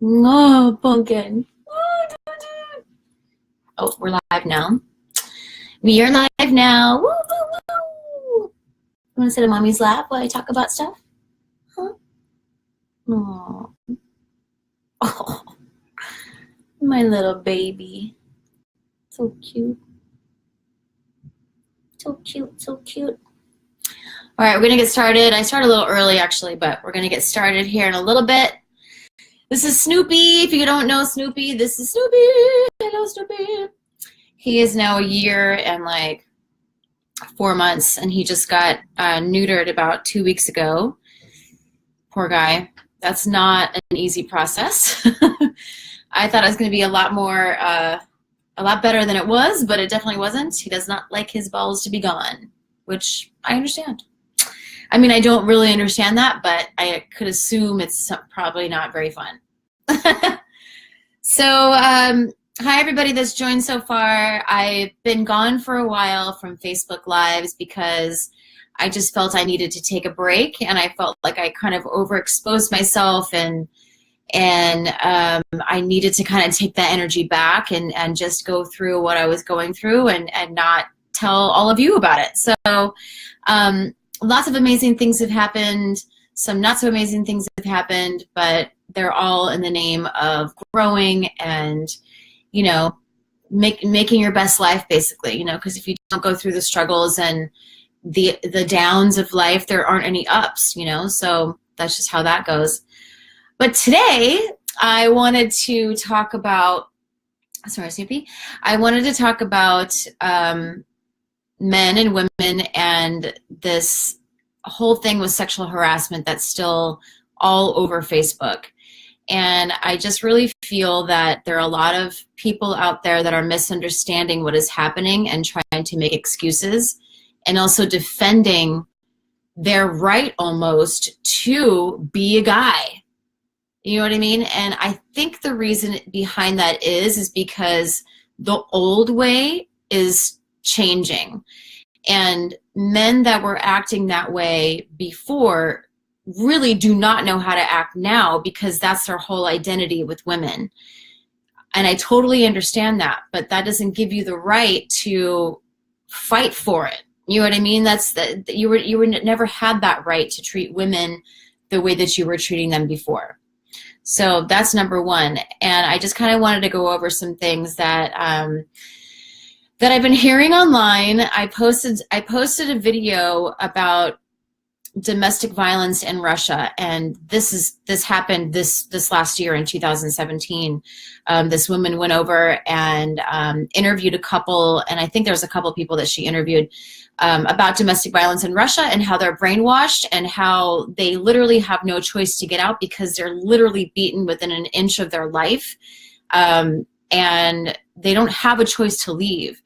Oh, pumpkin. Oh, we're live now. We are live now. Woo, woo, woo. You want to sit in mommy's lap while I talk about stuff? Huh? Aww. Oh, my little baby. So cute. So cute, so cute. All right, we're going to get started. I started a little early, actually, but we're going to get started here in a little bit. This is Snoopy. If you don't know Snoopy, this is Snoopy. Hello, Snoopy. He is now a year and like 4 months, and he just got neutered about 2 weeks ago. Poor guy. That's not an easy process. I thought it was going to be a lot better than it was, but it definitely wasn't. He does not like his balls to be gone, which I understand. I mean, I don't really understand that, but I could assume it's probably not very fun. So, hi everybody that's joined so far. I've been gone for a while from Facebook Lives because I just felt I needed to take a break, and I felt like I kind of overexposed myself, and I needed to kind of take that energy back and just go through what I was going through and not tell all of you about it. So lots of amazing things have happened. Some not so amazing things have happened, but they're all in the name of growing and, you know, making your best life, basically, you know, because if you don't go through the struggles and the downs of life, there aren't any ups, you know, so that's just how that goes. But today I wanted to talk about, sorry, Snoopy, I wanted to talk about men and women and this whole thing with sexual harassment that's still all over Facebook. And I just really feel that there are a lot of people out there that are misunderstanding what is happening and trying to make excuses, and also defending their right almost to be a guy. You know what I mean? And I think the reason behind that is because the old way is changing, and men that were acting that way before really do not know how to act now, because that's their whole identity with women. And I totally understand that, but that doesn't give you the right to fight for it. You know what I mean? That's you were never had that right to treat women the way that you were treating them before. So that's number one. And I just kind of wanted to go over some things that that I've been hearing online. I posted a video about domestic violence in Russia, and this happened this last year in 2017. This woman went over and interviewed a couple, and I think there's a couple people that she interviewed about domestic violence in Russia and how they're brainwashed and how they literally have no choice to get out because they're literally beaten within an inch of their life, and they don't have a choice to leave.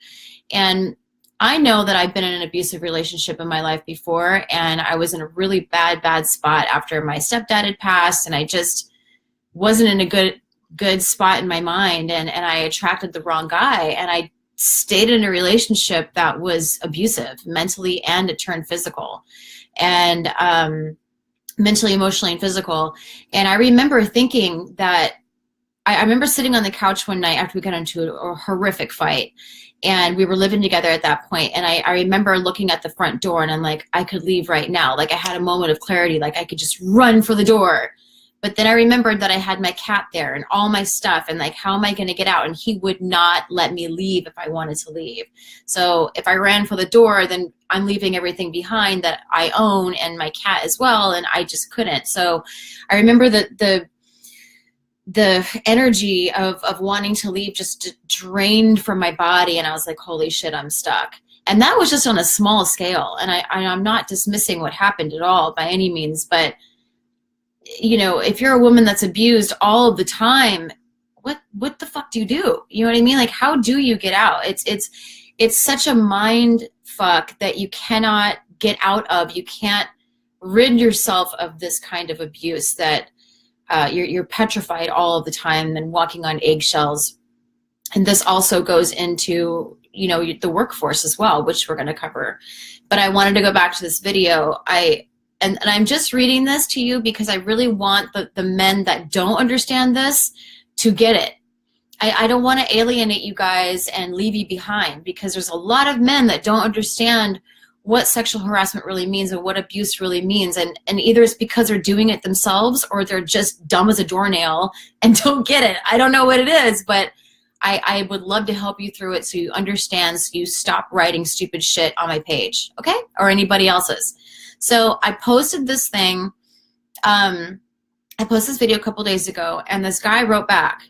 And I know that I've been in an abusive relationship in my life before, and I was in a really bad spot after my stepdad had passed, and I just wasn't in a good spot in my mind, and I attracted the wrong guy, and I stayed in a relationship that was abusive mentally, and it turned physical, and mentally, emotionally, and physical. And I remember thinking that I remember sitting on the couch one night after we got into a horrific fight, and we were living together at that point. And I remember looking at the front door, and I'm like, I could leave right now. Like, I had a moment of clarity, like I could just run for the door. But then I remembered that I had my cat there and all my stuff, and like, how am I going to get out? And he would not let me leave if I wanted to leave. So if I ran for the door, then I'm leaving everything behind that I own, and my cat as well, and I just couldn't. So I remember the energy of wanting to leave just drained from my body, and I was like, holy shit, I'm stuck. And that was just on a small scale, and I'm not dismissing what happened at all by any means, but you know, if you're a woman that's abused all of the time, what the fuck do you do? You know what I mean? Like, how do you get out? It's such a mind fuck that you cannot get out of. You can't rid yourself of this kind of abuse that you're petrified all of the time and walking on eggshells. And this also goes into, you know, the workforce as well, which we're going to cover. But I wanted to go back to this video. and I'm just reading this to you because I really want the men that don't understand this to get it. I don't want to alienate you guys and leave you behind, because there's a lot of men that don't understand what sexual harassment really means and what abuse really means. And either it's because they're doing it themselves or they're just dumb as a doornail and don't get it. I don't know what it is, but I would love to help you through it so you understand, so you stop writing stupid shit on my page, okay? Or anybody else's. So I posted this thing. I posted this video a couple days ago, and this guy wrote back.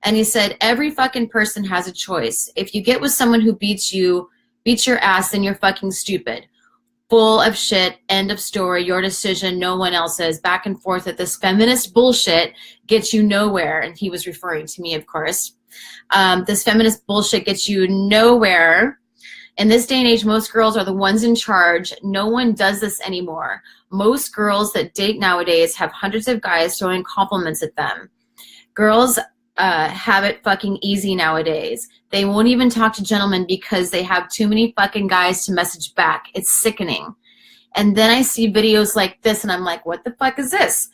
And he said, every fucking person has a choice. If you get with someone who beats your ass, then you're fucking stupid. Full of shit, end of story, your decision, no one else's. Back and forth at this feminist bullshit gets you nowhere. And he was referring to me, of course. This feminist bullshit gets you nowhere. In this day and age, most girls are the ones in charge. No one does this anymore. Most girls that date nowadays have hundreds of guys throwing compliments at them. Girls have it fucking easy nowadays. They won't even talk to gentlemen because they have too many fucking guys to message back. It's sickening. And then I see videos like this and I'm like, what the fuck is this?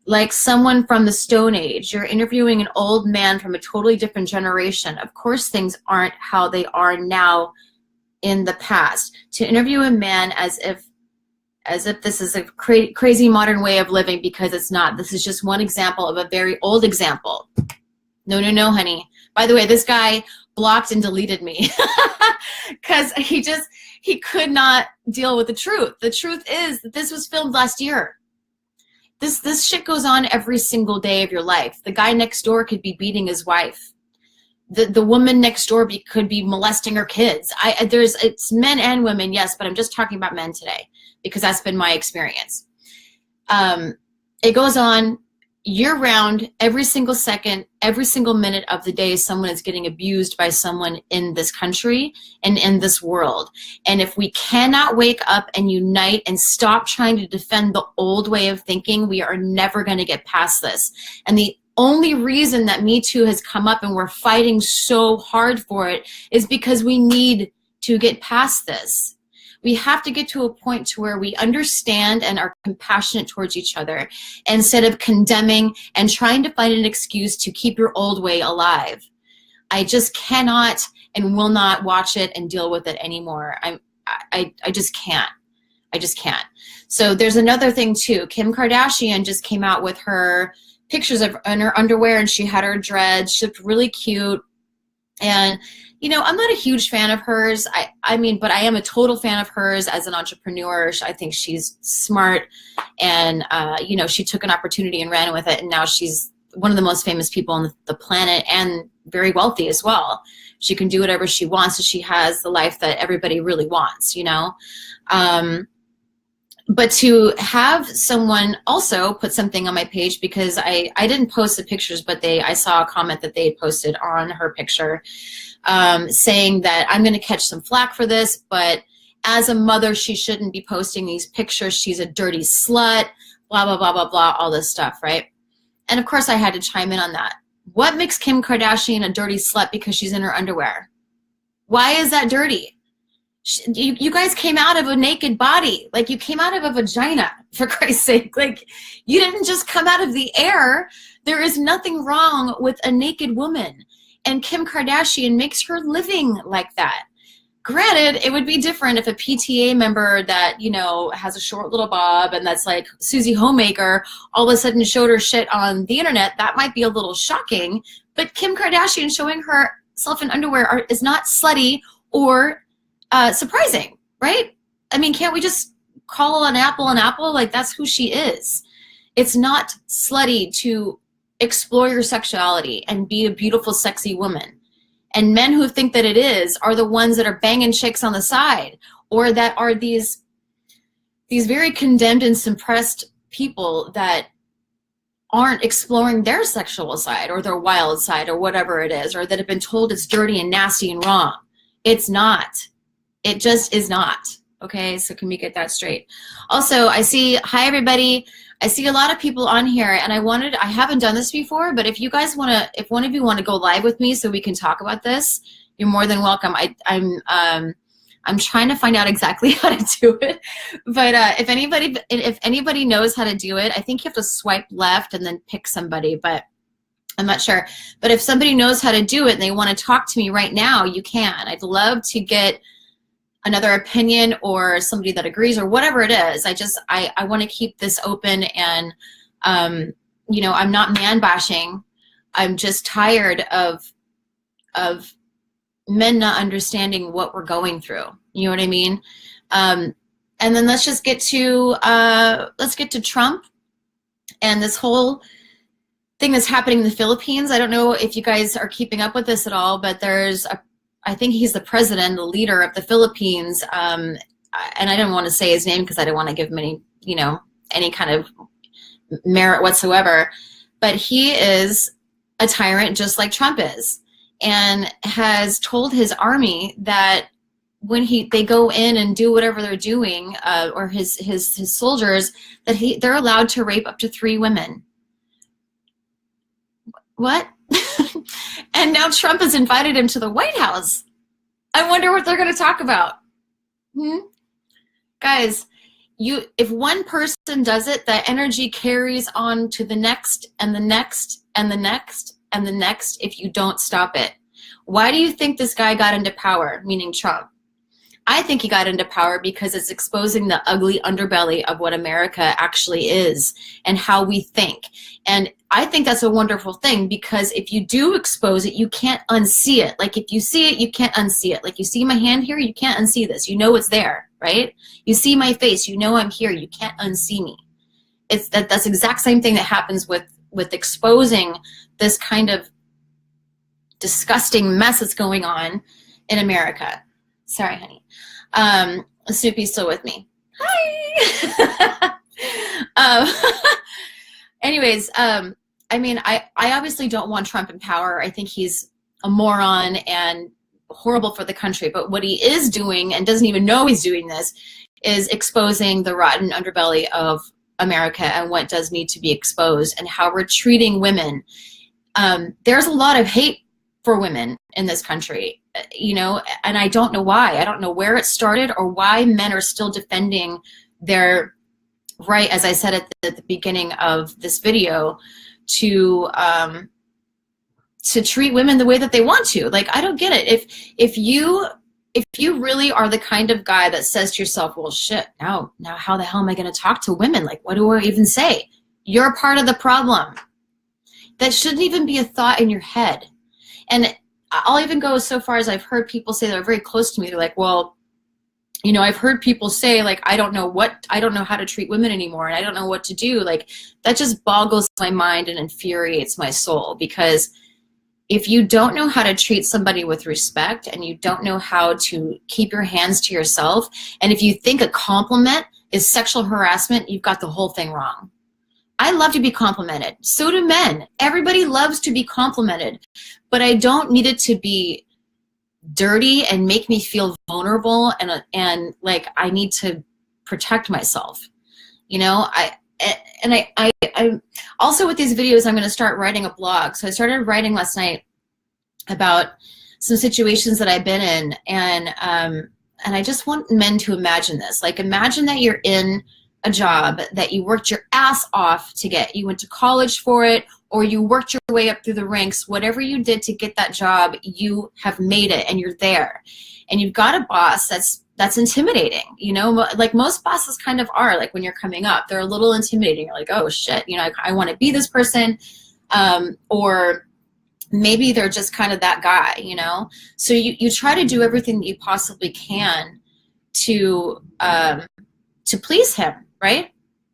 Like someone from the Stone Age. You're interviewing an old man from a totally different generation. Of course things aren't how they are now in the past. To interview a man as if this is a crazy modern way of living, because it's not. This is just one example of a very old example. No, honey. By the way, this guy blocked and deleted me because he could not deal with the truth. The truth is that this was filmed last year. This shit goes on every single day of your life. The guy next door could be beating his wife. The woman next door could be molesting her kids. It's men and women, yes, but I'm just talking about men today because that's been my experience. It goes on year-round, every single second, every single minute of the day, someone is getting abused by someone in this country and in this world. And if we cannot wake up and unite and stop trying to defend the old way of thinking, we are never going to get past this. And the only reason that Me Too has come up and we're fighting so hard for it is because we need to get past this. We have to get to a point to where we understand and are compassionate towards each other instead of condemning and trying to find an excuse to keep your old way alive. I just cannot and will not watch it and deal with it anymore. I just can't. I just can't. So there's another thing too. Kim Kardashian just came out with her pictures of in her underwear, and she had her dreads. She looked really cute. And you know, I'm not a huge fan of hers. I mean, but I am a total fan of hers as an entrepreneur. I think she's smart, and you know, she took an opportunity and ran with it, and now she's one of the most famous people on the planet and very wealthy as well. She can do whatever she wants, and she has the life that everybody really wants, you know. But to have someone also put something on my page, because I didn't post the pictures, but I saw a comment that they had posted on her picture, saying that I'm going to catch some flack for this, but as a mother, she shouldn't be posting these pictures. She's a dirty slut, blah, blah, blah, blah, blah, all this stuff, right? And of course I had to chime in on that. What makes Kim Kardashian a dirty slut because she's in her underwear? Why is that dirty? You guys came out of a naked body. Like, you came out of a vagina, for Christ's sake. Like, you didn't just come out of the air. There is nothing wrong with a naked woman. And Kim Kardashian makes her living like that. Granted, it would be different if a PTA member that, you know, has a short little bob and that's like Susie Homemaker all of a sudden showed her shit on the internet. That might be a little shocking. But Kim Kardashian showing herself in underwear is not slutty or surprising, right? I mean, can't we just call an apple an apple? Like, that's who she is. It's not slutty to explore your sexuality and be a beautiful, sexy woman. And men who think that it is are the ones that are banging chicks on the side, or that are these very condemned and suppressed people that aren't exploring their sexual side or their wild side or whatever it is, or that have been told it's dirty and nasty and wrong. It's not. It just is not. Okay, so can we get that straight? Also, hi everybody. I see a lot of people on here, and I haven't done this before, but if you guys want to, if one of you want to go live with me so we can talk about this, you're more than welcome. I'm I'm trying to find out exactly how to do it. But if anybody knows how to do it, I think you have to swipe left and then pick somebody, but I'm not sure. But if somebody knows how to do it and they want to talk to me right now, you can. I'd love to get another opinion or somebody that agrees or whatever it is. I want to keep this open, and you know, I'm not man bashing. I'm just tired of men not understanding what we're going through. You know what I mean? And then let's get to Trump and this whole thing that's happening in the Philippines. I don't know if you guys are keeping up with this at all, but I think he's the president, the leader of the Philippines. And I didn't want to say his name because I didn't want to give him any kind of merit whatsoever. But he is a tyrant just like Trump is, and has told his army that when they go in and do whatever they're doing, or his soldiers, that they're allowed to rape up to 3 women. What? And now Trump has invited him to the White House. I wonder what they're going to talk about. Guys, if one person does it, that energy carries on to the next and the next and the next and the next if you don't stop it. Why do you think this guy got into power, meaning Trump? I think he got into power because it's exposing the ugly underbelly of what America actually is and how we think. And I think that's a wonderful thing, because if you do expose it, you can't unsee it. Like, if you see it, you can't unsee it. Like, you see my hand here, you can't unsee this. You know it's there, right? You see my face, you know I'm here. You can't unsee me. That's the exact same thing that happens with exposing this kind of disgusting mess that's going on in America. Sorry, honey. Snoopy's still with me. Hi. Anyways, I mean, I obviously don't want Trump in power. I think he's a moron and horrible for the country. But what he is doing, and doesn't even know he's doing this, is exposing the rotten underbelly of America and what does need to be exposed, and how we're treating women. There's a lot of hate for women in this country, you know, and I don't know why. I don't know where it started or why men are still defending their right, as I said at the beginning of this video, to treat women the way that they want to. Like, I don't get it. If you really are the kind of guy that says to yourself, well, shit, now how the hell am I going to talk to women? Like, what do I even say? You're part of the problem. That shouldn't even be a thought in your head. And I'll even go so far as I've heard people say that are very close to me. They're like, well, you know, I've heard people say, like, I don't know how to treat women anymore, and I don't know what to do. Like, that just boggles my mind and infuriates my soul, because if you don't know how to treat somebody with respect, and you don't know how to keep your hands to yourself, and if you think a compliment is sexual harassment, you've got the whole thing wrong. I love to be complimented. So do men. Everybody loves to be complimented. But I don't need it to be dirty and make me feel vulnerable and like I need to protect myself. You know, I also, with these videos, I'm going to start writing a blog. So I started writing last night about some situations that I've been in, and I just want men to imagine this. Like, imagine that you're in a job that you worked your ass off to get. You went to college for it, or you worked your way up through the ranks. Whatever you did to get that job, you have made it, and you're there. And you've got a boss that's intimidating. You know, like most bosses kind of are. Like, when you're coming up, they're a little intimidating. You're like, oh shit, you know, I want to be this person, or maybe they're just kind of that guy, you know. So you try to do everything that you possibly can to please him, right?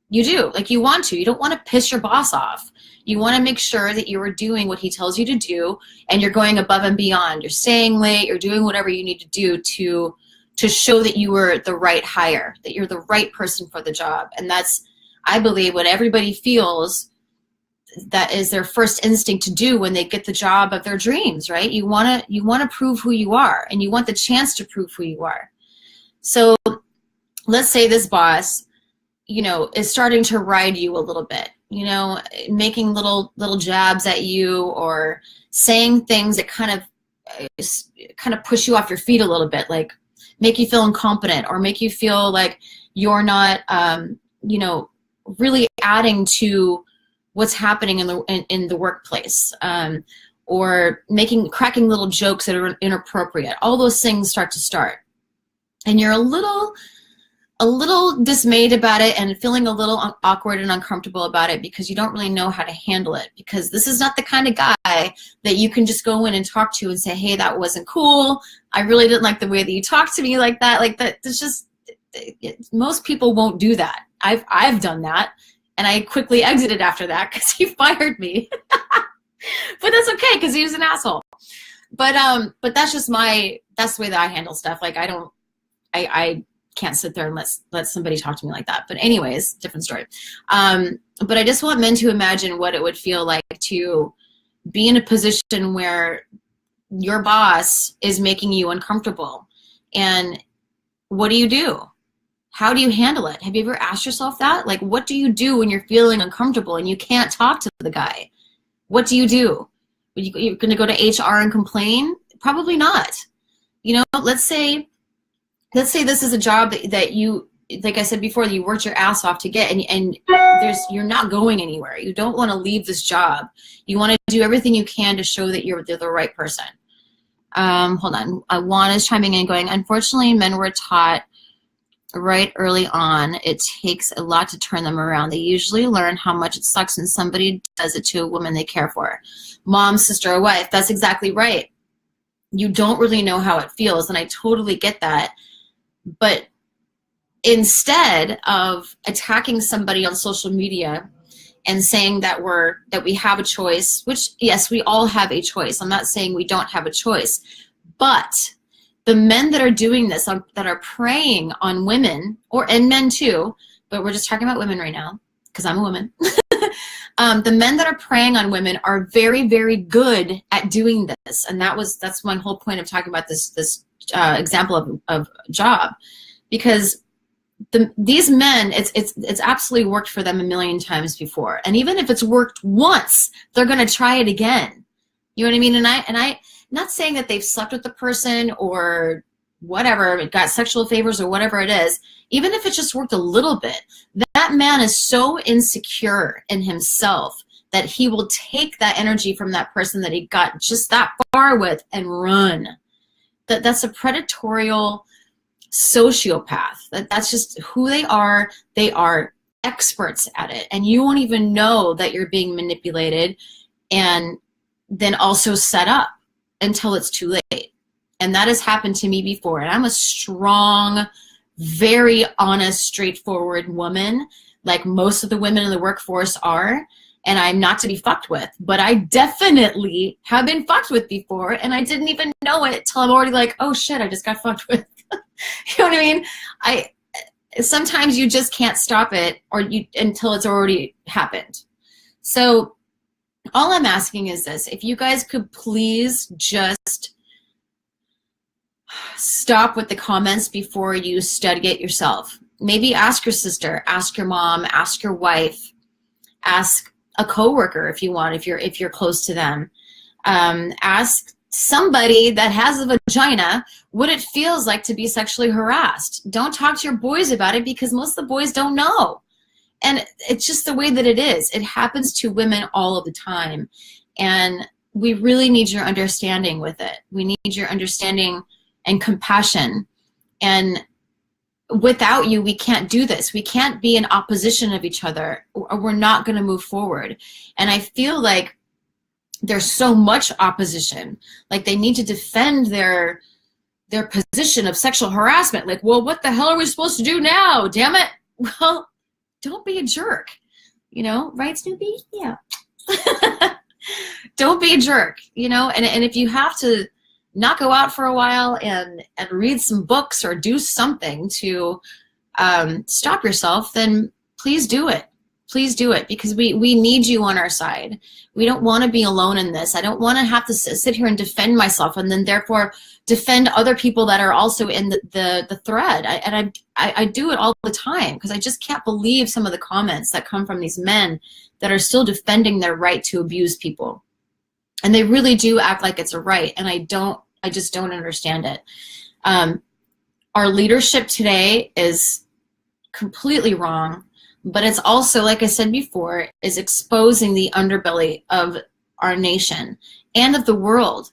You do. Like, you want to. You don't want to piss your boss off. You want to make sure that you are doing what he tells you to do, and you're going above and beyond. You're staying late. You're doing whatever you need to do to show that you were the right hire, that you're the right person for the job. And that's, I believe, what everybody feels that is their first instinct to do when they get the job of their dreams, right? You want to prove who you are, and you want the chance to prove who you are. So let's say this boss, you know, is starting to ride you a little bit, you know, making little jabs at you, or saying things that kind of push you off your feet a little bit. Like, make you feel incompetent or make you feel like you're not, you know, really adding to what's happening in the workplace, or cracking little jokes that are inappropriate. All those things start. And you're a little dismayed about it and feeling a little awkward and uncomfortable about it because you don't really know how to handle it, because this is not the kind of guy that you can just go in and talk to and say, hey, that wasn't cool. I really didn't like the way that you talked to me like that. Like that, it's just, most people won't do that. I've done that, and I quickly exited after that because he fired me. But that's okay because he was an asshole. But that's just that's the way that I handle stuff. Like I can't sit there and let somebody talk to me like that. But anyways, different story. But I just want men to imagine what it would feel like to be in a position where your boss is making you uncomfortable. And what do you do? How do you handle it? Have you ever asked yourself that? Like, what do you do when you're feeling uncomfortable and you can't talk to the guy? What do you do? You're going to go to HR and complain? Probably not. You know, let's say this is a job that you, like I said before, that you worked your ass off to get, and you're not going anywhere. You don't want to leave this job. You want to do everything you can to show that you're the right person. Hold on. Juan is chiming in going, unfortunately, men were taught right early on it takes a lot to turn them around. They usually learn how much it sucks when somebody does it to a woman they care for. Mom, sister, or wife. That's exactly right. You don't really know how it feels, and I totally get that. But instead of attacking somebody on social media and saying that we have a choice, which yes, we all have a choice. I'm not saying we don't have a choice, but the men that are doing this, that are preying on women, and men too, but we're just talking about women right now because I'm a woman. The men that are preying on women are very, very good at doing this, and that's my whole point of talking about this example of job, because these men, it's absolutely worked for them a million times before, and even if it's worked once, they're going to try it again. You know what I mean? And I not saying that they've slept with the person or whatever, got sexual favors or whatever it is. Even if it just worked a little bit, that man is so insecure in himself that he will take that energy from that person that he got just that far with and run. That's a predatorial sociopath. That's just who they are. They are experts at it, and you won't even know that you're being manipulated and then also set up until it's too late. And that has happened to me before. And I'm a strong, very honest, straightforward woman, like most of the women in the workforce are. And I'm not to be fucked with, but I definitely have been fucked with before, and I didn't even know it till I'm already like, oh shit, I just got fucked with. You know what I mean? Sometimes you just can't stop it until it's already happened. So all I'm asking is this: if you guys could please just stop with the comments before you study it yourself. Maybe ask your sister, ask your mom, ask your wife, ask a coworker if you want, if you're close to them. Ask somebody that has a vagina what it feels like to be sexually harassed. Don't talk to your boys about it, because most of the boys don't know. And it's just the way that it is. It happens to women all of the time. And we really need your understanding with it. We need your understanding and compassion. And without you, we can't do this. We can't be in opposition of each other, or we're not going to move forward. And I feel like there's so much opposition. Like they need to defend their position of sexual harassment. Like, well, what the hell are we supposed to do now? Damn it. Well, don't be a jerk. You know, right, Snoopy? Yeah. Don't be a jerk, you know? And if you have to not go out for a while and read some books or do something to stop yourself, then please do it. Please do it, because we need you on our side. We don't want to be alone in this. I don't want to have to sit here and defend myself and then therefore defend other people that are also in the thread. I do it all the time, because I just can't believe some of the comments that come from these men that are still defending their right to abuse people. And they really do act like it's a right, and I just don't understand it. our leadership today is completely wrong, but it's also, like I said before, is exposing the underbelly of our nation and of the world.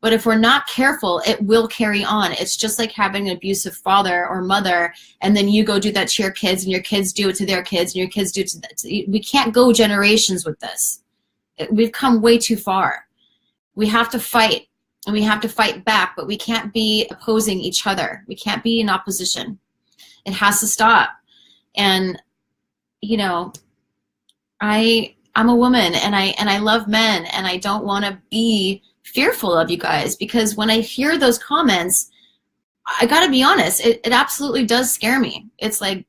But if we're not careful, it will carry on. It's just like having an abusive father or mother, and then you go do that to your kids, and your kids do it to their kids, and your kids do it to that. We can't go generations with this. We've come way too far. We have to fight, and we have to fight back, but we can't be opposing each other. We can't be in opposition. It has to stop. And, you know, I'm a woman, and I love men, and I don't want to be fearful of you guys, because when I hear those comments, I gotta be honest, it absolutely does scare me. It's like,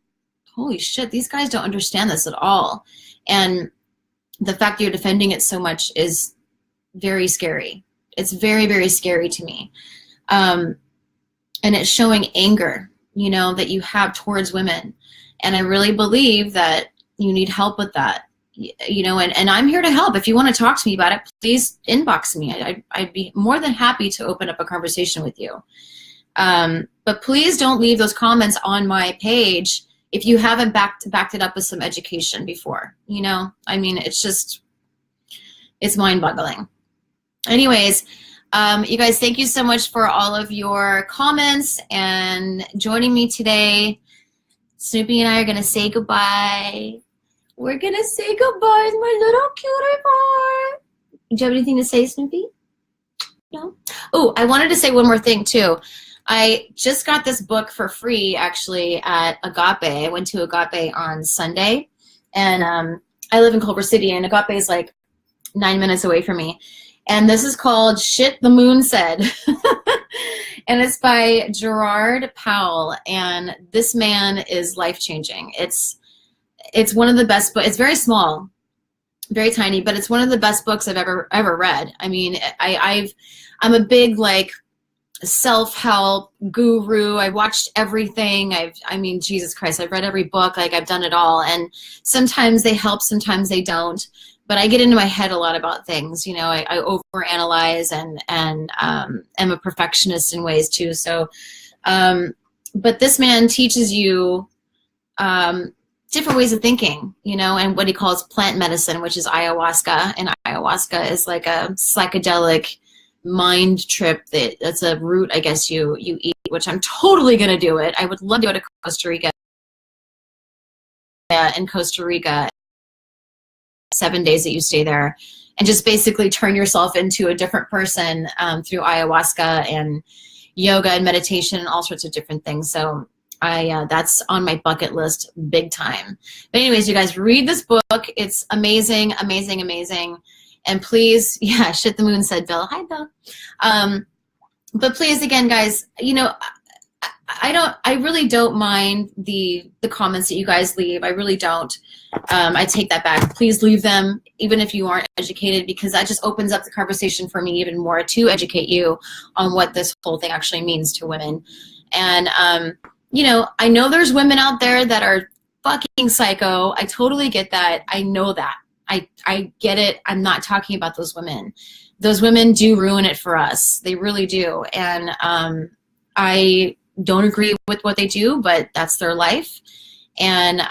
holy shit, these guys don't understand this at all. And the fact that you're defending it so much is very scary. It's very, very scary to me. And it's showing anger, you know, that you have towards women. And I really believe that you need help with that. You know, and I'm here to help. If you want to talk to me about it, please inbox me. I'd be more than happy to open up a conversation with you. But please don't leave those comments on my page if you haven't backed it up with some education before. You know, I mean, it's mind-boggling. Anyways, you guys, thank you so much for all of your comments and joining me today. Snoopy and I are going to say goodbye. We're going to say goodbye, my little cutie pie. Do you have anything to say, Snoopy? No? Oh, I wanted to say one more thing, too. I just got this book for free, actually, at Agape. I went to Agape on Sunday, and I live in Culver City, and Agape is like 9 minutes away from me. And this is called Shit the Moon Said. And it's by Gerard Powell, and this man is life-changing. It's one of the best books. It's very small, very tiny, but it's one of the best books I've ever read. I mean, I'm a big like self-help guru. I watched everything. I mean, Jesus Christ, I've read every book. Like, I've done it all. And sometimes they help, sometimes they don't. But I get into my head a lot about things. You know, I overanalyze and am a perfectionist in ways too. So, but this man teaches you different ways of thinking, you know, and what he calls plant medicine, which is ayahuasca. And ayahuasca is like a psychedelic mind trip that's a root, I guess, you eat, which I'm totally going to do it. I would love to go to Costa Rica. In Costa Rica, 7 days that you stay there, and just basically turn yourself into a different person through ayahuasca and yoga and meditation and all sorts of different things. So that's on my bucket list big time. But anyways, you guys, read this book. It's amazing, amazing, amazing. And please, yeah, Shit the Moon Said, Bill. Hi, Bill. But please, again, guys, you know, I really don't mind the comments that you guys leave. I really don't. I take that back. Please leave them, even if you aren't educated, because that just opens up the conversation for me even more to educate you on what this whole thing actually means to women. And, you know, I know there's women out there that are fucking psycho. I totally get that. I know that. I get it. I'm not talking about those women. Those women do ruin it for us. They really do. And I don't agree with what they do, but that's their life. And,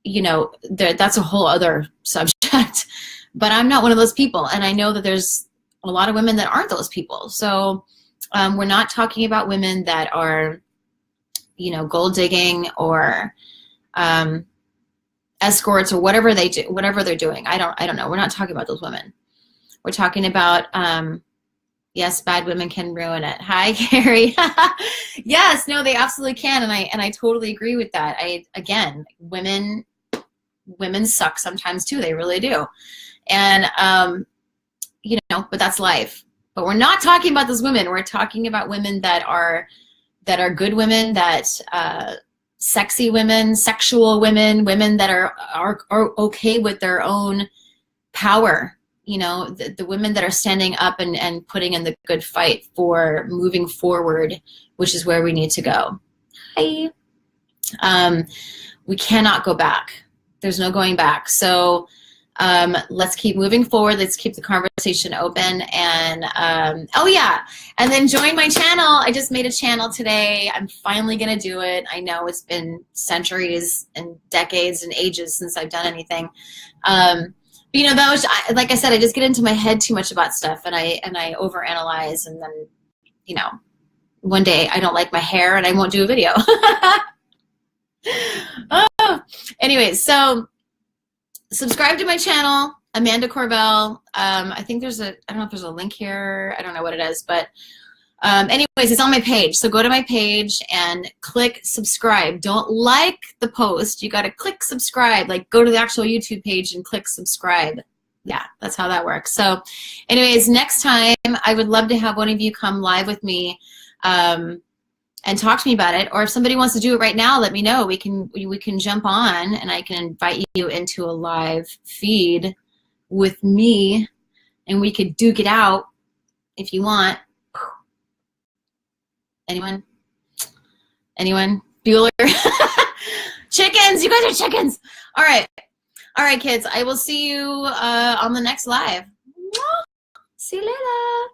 you know, that's a whole other subject. But I'm not one of those people. And I know that there's a lot of women that aren't those people. So we're not talking about women that are, you know, gold digging or escorts or whatever they do, whatever they're doing. I don't know. We're not talking about those women. We're talking about, yes, bad women can ruin it. Hi, Carrie. Yes, no, they absolutely can, and I totally agree with that. Again, women suck sometimes too. They really do, and you know, but that's life. But we're not talking about those women. We're talking about women that are good women, that sexy women, sexual women, women that are okay with their own power. You know, the women that are standing up and putting in the good fight for moving forward, which is where we need to go. Hi. We cannot go back. There's no going back. So Let's keep moving forward. Let's keep the conversation open. And oh yeah, and then join my channel. I just made a channel today. I'm finally gonna do it. I know it's been centuries and decades and ages since I've done anything. But you know, that was, like I said, I just get into my head too much about stuff, and I overanalyze, and then, you know, one day I don't like my hair and I won't do a video. Oh. Anyways, so subscribe to my channel, Amanda Corbell. I think there's a, I don't know if there's a link here. I don't know what it is, but anyways, it's on my page. So go to my page and click subscribe. Don't like the post. You got to click subscribe. Like, go to the actual YouTube page and click subscribe. Yeah, that's how that works. So anyways, next time I would love to have one of you come live with me and talk to me about it. Or if somebody wants to do it right now, let me know. We can jump on, and I can invite you into a live feed with me, and we could duke it out if you want. Anyone? Anyone? Bueller? Chickens! You guys are chickens! All right. All right, kids. I will see you on the next live. See you later.